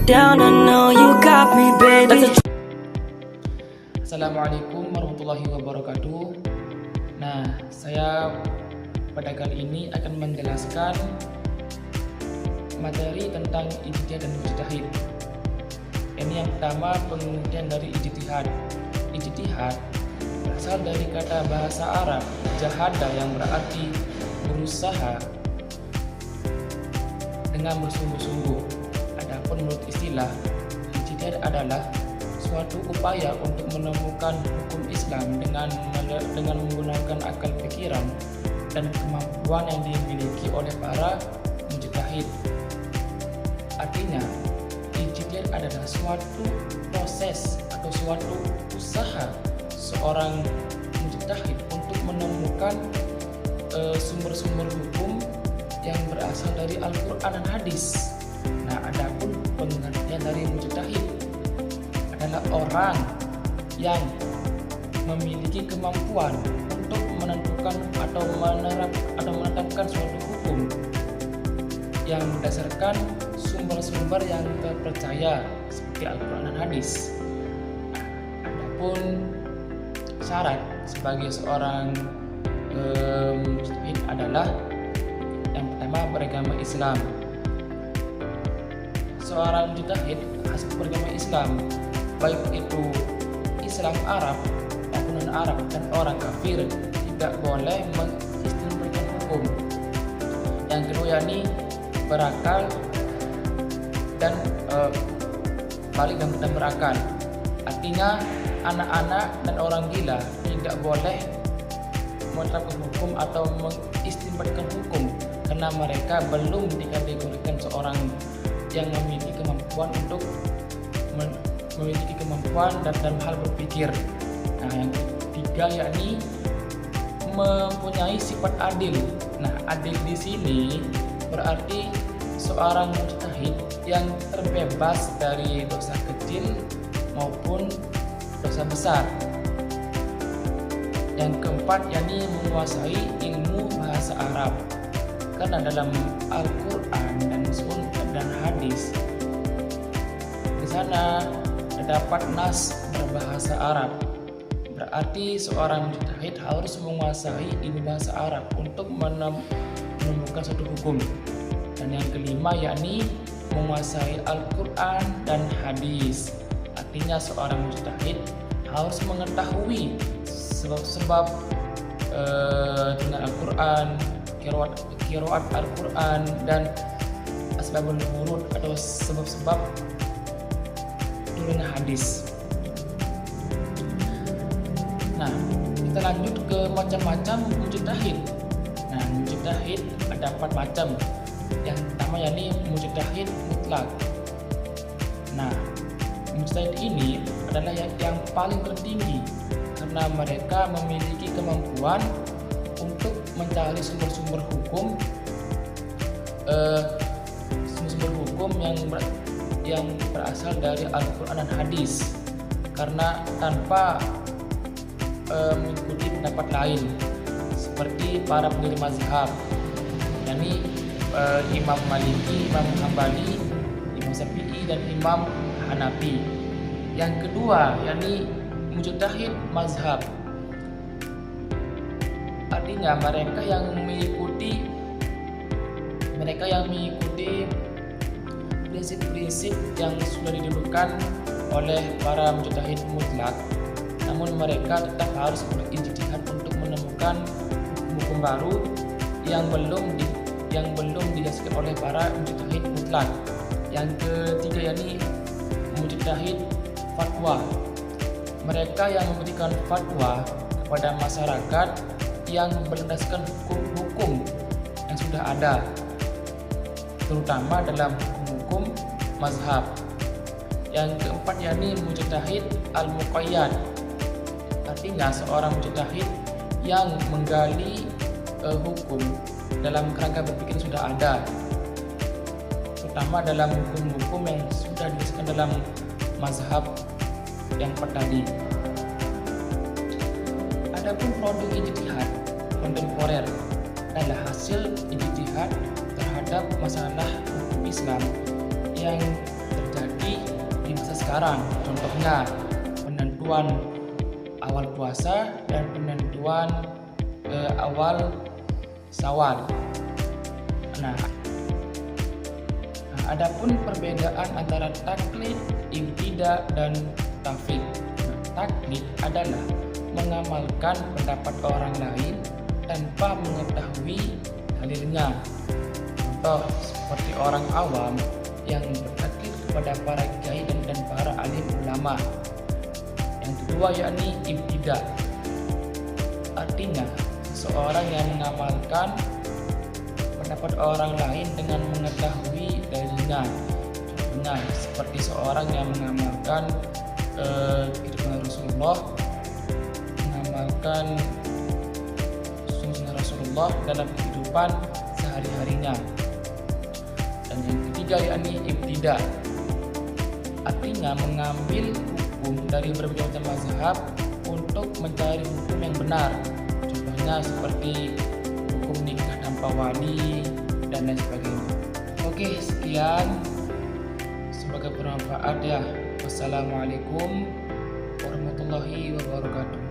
down, I know you got me, baby. Assalamualaikum warahmatullahi wabarakatuh. Nah, saya pada kali ini akan menjelaskan materi tentang ijtihad dan mujtahid. Ini yang pertama, pengertian dari ijtihad. Ijtihad berasal dari kata bahasa Arab jahada yang berarti berusaha dengan bersungguh-sungguh. Adapun menurut istilah, ijtihad adalah suatu upaya untuk menemukan hukum Islam dengan menggunakan akal pikiran dan kemampuan yang dimiliki oleh para mujtahid. Artinya, ijtihad adalah suatu proses atau suatu usaha seorang mujtahid untuk menemukan sumber-sumber hukum yang berasal dari Al-Quran dan hadis. Nah, adapun pengertian dari mujtahid adalah orang yang memiliki kemampuan untuk menentukan atau menetapkan suatu hukum yang berdasarkan sumber-sumber yang terpercaya seperti Al-Quran dan hadis. Adapun syarat sebagai seorang mujtahid adalah yang pertama, beragama Islam. Seorang mujtahid harus beragama Islam, baik itu Islam Arab maupun non-Arab, dan orang kafir tidak boleh mengistimewahkan hukum. Yang kedua yakni berakal dan balik dan berakal. Artinya anak-anak dan orang gila tidak boleh menerapkan hukum atau mengistimewahkan hukum karena mereka belum dikategorikan seorang yang memiliki kemampuan untuk memiliki kemampuan dan hal berpikir. Nah, yang ketiga yakni mempunyai sifat adil. Nah, adil di sini berarti seorang mujtahid yang terbebas dari dosa kecil maupun dosa besar. Yang keempat yakni menguasai ilmu bahasa Arab, karena dalam Al-Quran dan Sunnah dan hadis di sana terdapat nas berbahasa Arab. Berarti seorang mujtahid harus menguasai ilmu bahasa Arab untuk menemukan suatu hukum. Dan yang kelima yakni menguasai Al-Quran dan hadis. Artinya seorang mujtahid harus mengetahui sebab-sebab dengan Al-Quran, qiraat Al-Quran, dan asbabun nuzul atau sebab-sebab turunnya hadis. Nah, kita lanjut ke macam-macam mujtahid. Nah, mujtahid ada 4 macam. Yang pertama yakni mujtahid mutlak. Nah, mujtahid ini adalah yang paling tertinggi karena mereka memiliki kemampuan untuk mencari sumber-sumber hukum yang berasal dari Al-Quran dan hadis, karena tanpa mengikuti pendapat lain seperti para pendiri mazhab, yakni Imam Maliki, Imam Hambali, Imam Syafi'i, dan Imam Hanafi. Yang kedua yakni mujtahid mazhab. Artinya mereka yang mengikuti prinsip-prinsip yang sudah didudukkan oleh para mujtahid mutlak, namun mereka tetap harus berijtihad untuk menemukan hukum baru yang belum dijelaskan oleh para mujtahid mutlak. Yang ketiga yakni mujtahid fatwa. Mereka yang memberikan fatwa kepada masyarakat yang berdasarkan hukum-hukum yang sudah ada, terutama dalam hukum-hukum mazhab. Yang keempat yakni mujtahid al-muqayyad. Artinya seorang mujtahid yang menggali hukum dalam kerangka berpikir yang sudah ada, terutama dalam hukum-hukum yang sudah dijelaskan dalam mazhab yang tadi. Adapun produk ijtihad kontemporer adalah hasil ijtihad terhadap masalah hukum Islam yang terjadi sekarang. Contohnya penentuan awal puasa dan penentuan awal Syawal. Nah, adapun perbedaan antara taklid, ibtidah, dan tafwid. Taklid adalah mengamalkan pendapat orang lain tanpa mengetahui dalilnya. Contoh seperti orang awam yang bertaklid kepada para kiai dan para alim ulama. Yang kedua yakni ibtidah. Artinya seorang yang mengamalkan pendapat orang lain dengan mengetahui dalilnya. Contohnya seperti seorang yang mengamalkan kehidupan Rasulullah, mengamalkan sunnah Rasulullah dalam kehidupan sehari-harinya. Dan yang ketiga yakni ibtidah. Artinya mengambil hukum dari berbagai macam mazhab untuk mencari hukum yang benar. Contohnya seperti hukum nikah tanpa wali dan lain sebagainya. Oke, sekian. Semoga bermanfaat ya. Wassalamualaikum warahmatullahi wabarakatuh.